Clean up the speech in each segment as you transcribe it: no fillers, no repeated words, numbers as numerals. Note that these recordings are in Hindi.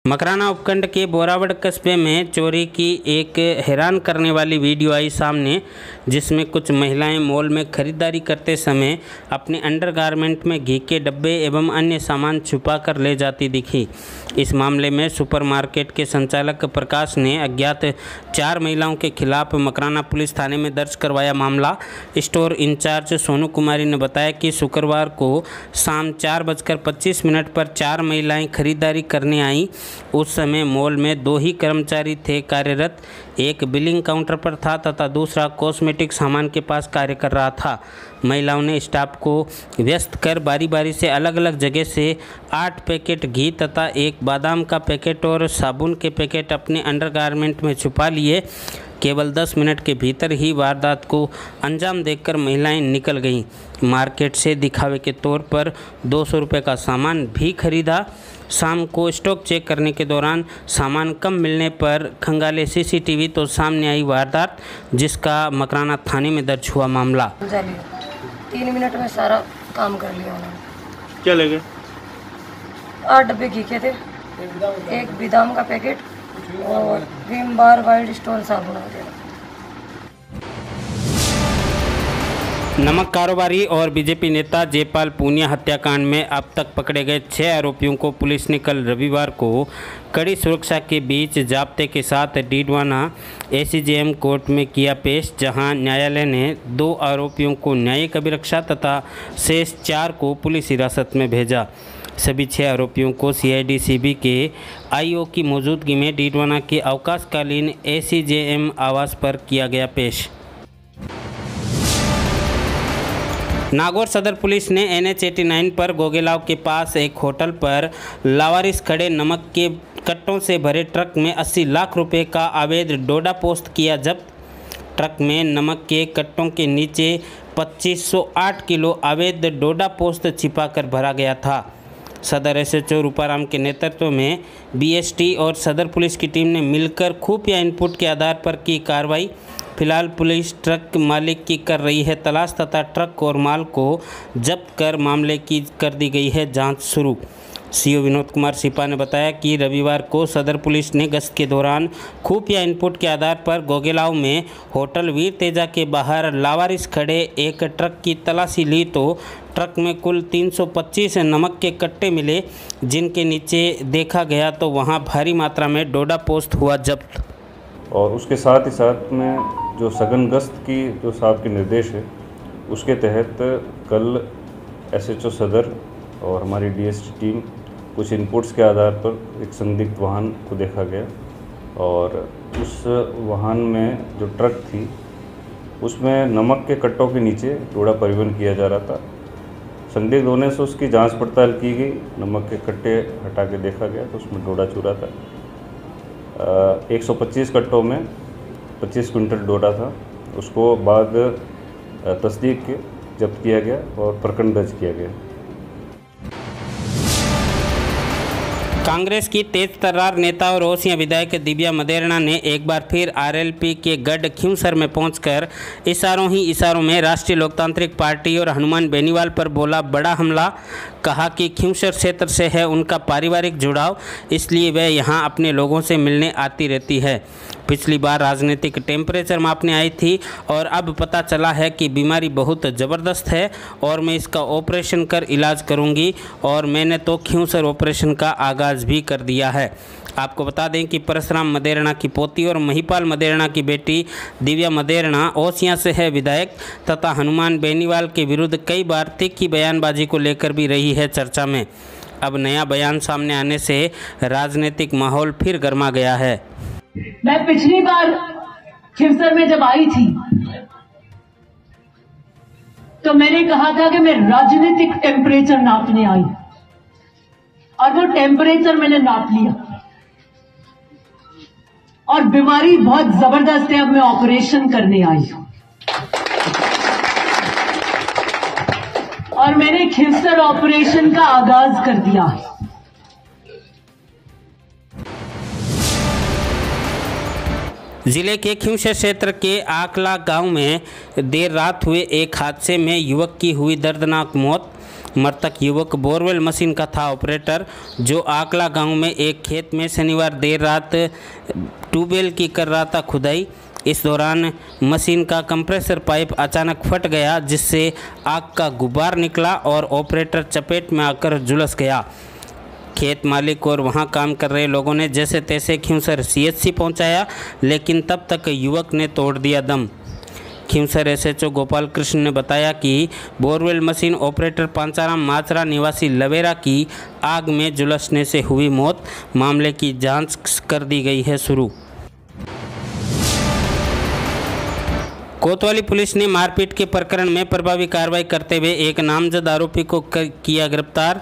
मकराना उपखंड के बोरावड़ कस्बे में चोरी की एक हैरान करने वाली वीडियो आई सामने, जिसमें कुछ महिलाएं मॉल में खरीदारी करते समय अपने अंडरगारमेंट में घी के डब्बे एवं अन्य सामान छुपा कर ले जाती दिखी। इस मामले में सुपरमार्केट के संचालक प्रकाश ने अज्ञात 4 महिलाओं के खिलाफ मकराना पुलिस थाने में दर्ज करवाया मामला। स्टोर इंचार्ज सोनू कुमारी ने बताया कि शुक्रवार को शाम 4:25 पर 4 महिलाएं खरीदारी करने आईं। उस समय मॉल में 2 ही कर्मचारी थे कार्यरत, एक बिलिंग काउंटर पर था तथा दूसरा कॉस्मेटिक सामान के पास कार्य कर रहा था। महिलाओं ने स्टाफ को व्यस्त कर बारी बारी से अलग अलग जगह से 8 पैकेट घी तथा एक बादाम का पैकेट और साबुन के पैकेट अपने अंडरगारमेंट में छुपा लिए। केवल 10 मिनट के भीतर ही वारदात को अंजाम देकर महिलाएं निकल गईं। मार्केट से दिखावे के तौर पर 200 रुपये का सामान भी खरीदा। शाम को स्टॉक चेक करने के दौरान सामान कम मिलने पर खंगाले सीसीटीवी तो सामने आई वारदात, जिसका मकराना थाने में दर्ज हुआ मामला। 3 मिनट में सारा काम कर लिया उन्होंने। क्या ले गए? 8 डब्बे घी के थे, एक बादाम का पैकेट और विम बार वाइल्ड स्टोन साबुन वगैरह। नमक कारोबारी और बीजेपी नेता जयपाल पूनिया हत्याकांड में अब तक पकड़े गए 6 आरोपियों को पुलिस ने कल रविवार को कड़ी सुरक्षा के बीच जाब्ते के साथ डीडवाना एसीजेएम कोर्ट में किया पेश, जहां न्यायालय ने 2 आरोपियों को न्यायिक अभिरक्षा तथा शेष 4 को पुलिस हिरासत में भेजा। सभी 6 आरोपियों को CID-CB के IO की मौजूदगी में डीडवाना के अवकाशकालीन एसीजेएम आवास पर किया गया पेश। नागौर सदर पुलिस ने NH 89 पर गोगेलाव के पास एक होटल पर लावारिस खड़े नमक के कट्टों से भरे ट्रक में 80 लाख रुपए का अवैध डोडा पोस्त किया जब्त। ट्रक में नमक के कट्टों के नीचे 2508 किलो अवैध डोडा पोस्त छिपाकर भरा गया था। सदर SHO रूपाराम के नेतृत्व में BST और सदर पुलिस की टीम ने मिलकर खुफिया इनपुट के आधार पर की कार्रवाई। फिलहाल पुलिस ट्रक मालिक की कर रही है तलाश तथा ट्रक और माल को जब्त कर मामले की कर दी गई है जांच शुरू। CO विनोद कुमार सिपा ने बताया कि रविवार को सदर पुलिस ने गश्त के दौरान खुफिया इनपुट के आधार पर गोगेलाव में होटल वीर तेजा के बाहर लावारिस खड़े एक ट्रक की तलाशी ली तो ट्रक में कुल 325 नमक के कट्टे मिले, जिनके नीचे देखा गया तो वहां भारी मात्रा में डोडा पोस्त हुआ जब्त। और उसके साथ ही साथ में जो सघन गश्त की जो साहब के निर्देश है, उसके तहत कल SHO सदर और हमारी DST टीम कुछ इनपुट्स के आधार पर एक संदिग्ध वाहन को देखा गया और उस वाहन में जो ट्रक थी उसमें नमक के कट्टों के नीचे डोडा परिवहन किया जा रहा था। संदिग्ध होने से उसकी जांच पड़ताल की गई, नमक के कट्टे हटा के देखा गया तो उसमें डोडा चूरा था। 125 कट्टों में 25 क्विंटल डोडा था। उसको बाद तस्दीक के जब्त किया गया और प्रकरण दर्ज किया गया। कांग्रेस की तेज तर्रार नेता और ओसियां विधायक दिव्या मदेरणा ने एक बार फिर RLP के गढ़ खिंवसर में पहुंचकर इशारों ही इशारों में राष्ट्रीय लोकतांत्रिक पार्टी और हनुमान बेनीवाल पर बोला बड़ा हमला। कहा कि खिंवसर क्षेत्र से है उनका पारिवारिक जुड़ाव, इसलिए वह यहां अपने लोगों से मिलने आती रहती है। पिछली बार राजनीतिक टेम्परेचर मापने आई थी और अब पता चला है कि बीमारी बहुत ज़बरदस्त है और मैं इसका ऑपरेशन कर इलाज करूंगी और मैंने तो खिंवसर ऑपरेशन का आगाज़ भी कर दिया है। आपको बता दें कि परशुराम मदेरणा की पोती और महिपाल मदेरणा की बेटी दिव्या मदेरणा ओसियां से है विधायक तथा हनुमान बेनीवाल के विरुद्ध कई बार तीखी बयानबाजी को लेकर भी रही है चर्चा में। अब नया बयान सामने आने से राजनीतिक माहौल फिर गर्मा गया है। मैं पिछली बार खिंवसर में जब आई थी तो मैंने कहा था कि मैं राजनीतिक टेम्परेचर नापने आई और वो टेम्परेचर मैंने नाप लिया और बीमारी बहुत जबरदस्त है। अब मैं ऑपरेशन करने आई हूं और मैंने खिंवसर ऑपरेशन का आगाज कर दिया है। जिले के खिंवसर क्षेत्र के आकला गांव में देर रात हुए एक हादसे में युवक की हुई दर्दनाक मौत। मृतक युवक बोरवेल मशीन का था ऑपरेटर, जो आकला गांव में एक खेत में शनिवार देर रात ट्यूबवेल की कर रहा था खुदाई। इस दौरान मशीन का कंप्रेसर पाइप अचानक फट गया, जिससे आग का गुब्बार निकला और ऑपरेटर चपेट में आकर झुलस गया। खेत मालिक और वहां काम कर रहे लोगों ने जैसे तैसे खींवसर CHC पहुंचाया, लेकिन तब तक युवक ने तोड़ दिया दम। खींवसर SHO गोपाल कृष्ण ने बताया कि borewell machine operator Pancharam Machra निवासी लवेरा की आग में झुलसने से हुई मौत। मामले की जांच कर दी गई है शुरू। कोतवाली पुलिस ने मारपीट के प्रकरण में प्रभावी कार्रवाई करते हुए एक नामजद आरोपी को किया गिरफ्तार,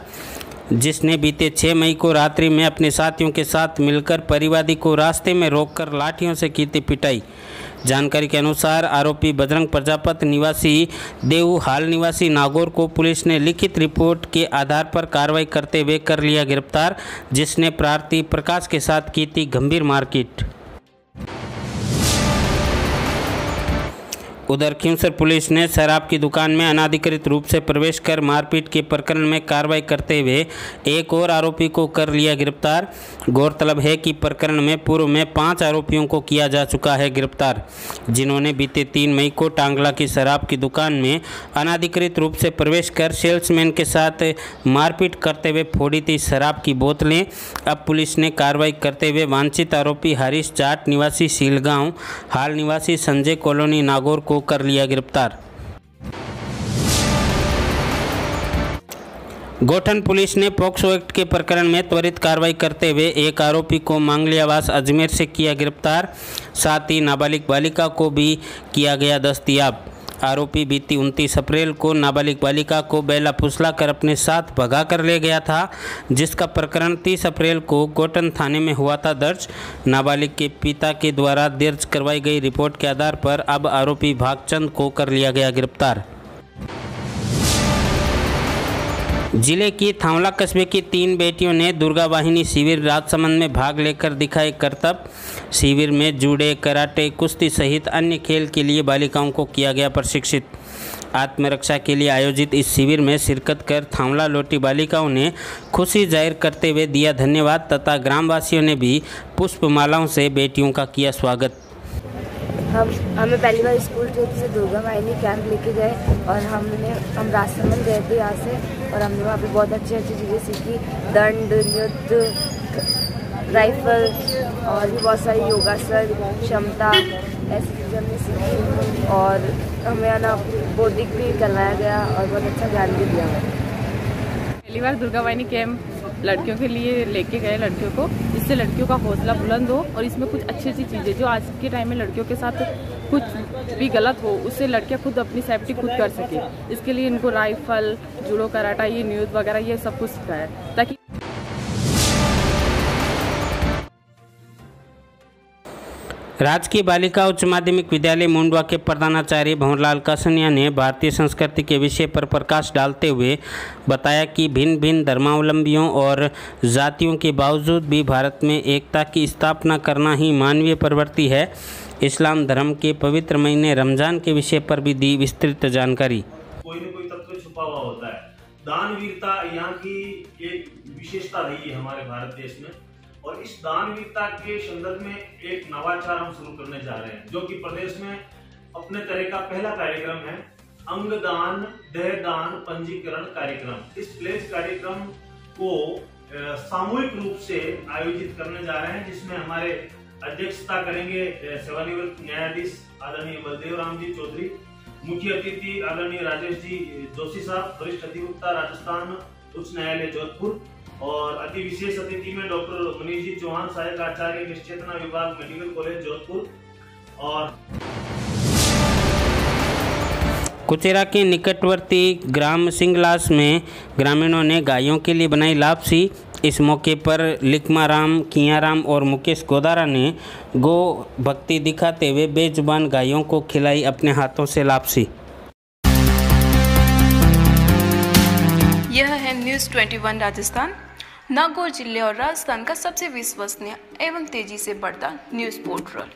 जिसने बीते 6 मई को रात्रि में अपने साथियों के साथ मिलकर परिवादी को रास्ते में रोककर लाठियों से की थी पिटाई। जानकारी के अनुसार आरोपी बजरंग प्रजापति निवासी देऊ हाल निवासी नागौर को पुलिस ने लिखित रिपोर्ट के आधार पर कार्रवाई करते हुए कर लिया गिरफ्तार, जिसने प्रार्थी प्रकाश के साथ की थी गंभीर मारपीट। उधर खींवसर पुलिस ने शराब की दुकान में अनाधिकृत रूप से प्रवेश कर मारपीट के प्रकरण में कार्रवाई करते हुए एक और आरोपी को कर लिया गिरफ्तार। गौरतलब है कि प्रकरण में पूर्व में 5 आरोपियों को किया जा चुका है गिरफ्तार, जिन्होंने बीते 3 मई को टांगला की शराब की दुकान में अनाधिकृत रूप से प्रवेश कर सेल्समैन के साथ मारपीट करते हुए फोड़ी थी शराब की बोतलें। अब पुलिस ने कार्रवाई करते हुए वांछित आरोपी हरीश जाट निवासी सीलगांव, हाल निवासी संजय कॉलोनी नागौर को कर लिया गिरफ्तार। गोठन पुलिस ने पॉक्सो एक्ट के प्रकरण में त्वरित कार्रवाई करते हुए एक आरोपी को मांगलियावास अजमेर से किया गिरफ्तार। साथ ही नाबालिग बालिका को भी किया गया दस्तयाब। आरोपी बीती 29 अप्रैल को नाबालिग बालिका को बेला फुसला कर अपने साथ भगा कर ले गया था, जिसका प्रकरण 30 अप्रैल को गोठन थाने में हुआ था दर्ज। नाबालिग के पिता के द्वारा दर्ज करवाई गई रिपोर्ट के आधार पर अब आरोपी भागचंद को कर लिया गया गिरफ्तार। जिले की थांवला कस्बे की 3 बेटियों ने दुर्गा वाहिनी शिविर राजसमंद में भाग लेकर दिखाए करतब। शिविर में जूडे, कराटे, कुश्ती सहित अन्य खेल के लिए बालिकाओं को किया गया प्रशिक्षित। आत्मरक्षा के लिए आयोजित इस शिविर में शिरकत कर थांवला लौटी बालिकाओं ने खुशी जाहिर करते हुए दिया धन्यवाद तथा ग्रामवासियों ने भी पुष्पमालाओं से बेटियों का किया स्वागत। हमें पहली बार स्कूल ट्रिप से दुर्गा वाहिनी कैंप लेके गए और हम राजसमंद गए थे यहाँ से, और हमने वहाँ पे बहुत अच्छी चीज़ें सीखी। दंड, नृत्य, राइफल और भी बहुत सारी योगासन, क्षमता, ऐसी चीज़ें हमने सीखी और हमें है ना बोधिक भी करवाया गया और बहुत अच्छा ज्ञान भी दिया। पहली बार दुर्गा वाहिनी कैंप लड़कियों के लिए लेके गए लड़कियों को, जिससे लड़कियों का हौसला बुलंद हो और इसमें कुछ अच्छी चीज़ें जो आज के टाइम में लड़कियों के साथ कुछ भी गलत हो उससे लड़कियां खुद अपनी सेफ्टी खुद कर सके। इसके लिए इनको राइफल, जूडो, कराटा, ये न्यूज़ वगैरह ये सब कुछ सिखाया ताकि राजकीय बालिका उच्च माध्यमिक विद्यालय मुंडवा के प्रधानाचार्य भंवरलाल कसनिया ने भारतीय संस्कृति के विषय पर प्रकाश डालते हुए बताया कि भिन्न भिन्न धर्मावलंबियों और जातियों के बावजूद भी भारत में एकता की स्थापना करना ही मानवीय प्रवृत्ति है। इस्लाम धर्म के पवित्र महीने रमजान के विषय पर भी दी विस्तृत जानकारी। कोई न कोई तत्व छुपा हुआ होता है। दानवीरता यहाँ की एक विशेषता रही है हमारे भारत देश में, और इस दानवीरता के संदर्भ में एक नवाचार हम शुरू करने जा रहे हैं, जो कि प्रदेश में अपने तरह का पहला कार्यक्रम है। अंगदान देहदान पंजीकरण कार्यक्रम। इस प्लेज कार्यक्रम को सामूहिक रूप से आयोजित करने जा रहे हैं, जिसमें हमारे अध्यक्षता करेंगे सेवानिवृत्त न्यायाधीश आदरणीय बलदेव राम जी चौधरी, मुख्य अतिथि आदरणीय राजेश जी जोशी साहब, वरिष्ठ अधिवक्ता राजस्थान उच्च न्यायालय जोधपुर, और अति विशेष अतिथि में डॉक्टर मनीष जी चौहान, सहायक आचार्य निश्चेतना विभाग मेडिकल कॉलेज जोधपुर। और कुचेरा के निकटवर्ती ग्राम सिंगलास में ग्रामीणों ने गायों के लिए बनाई लापसी। इस मौके पर लिखमाराम, कियाराम और मुकेश गोदारा ने गो भक्ति दिखाते हुए बेजुबान गायों को खिलाई अपने हाथों से लापसी। यह है न्यूज़ 21 राजस्थान, नागौर जिले और राजस्थान का सबसे विश्वसनीय एवं तेजी से बढ़ता न्यूज़ पोर्टल।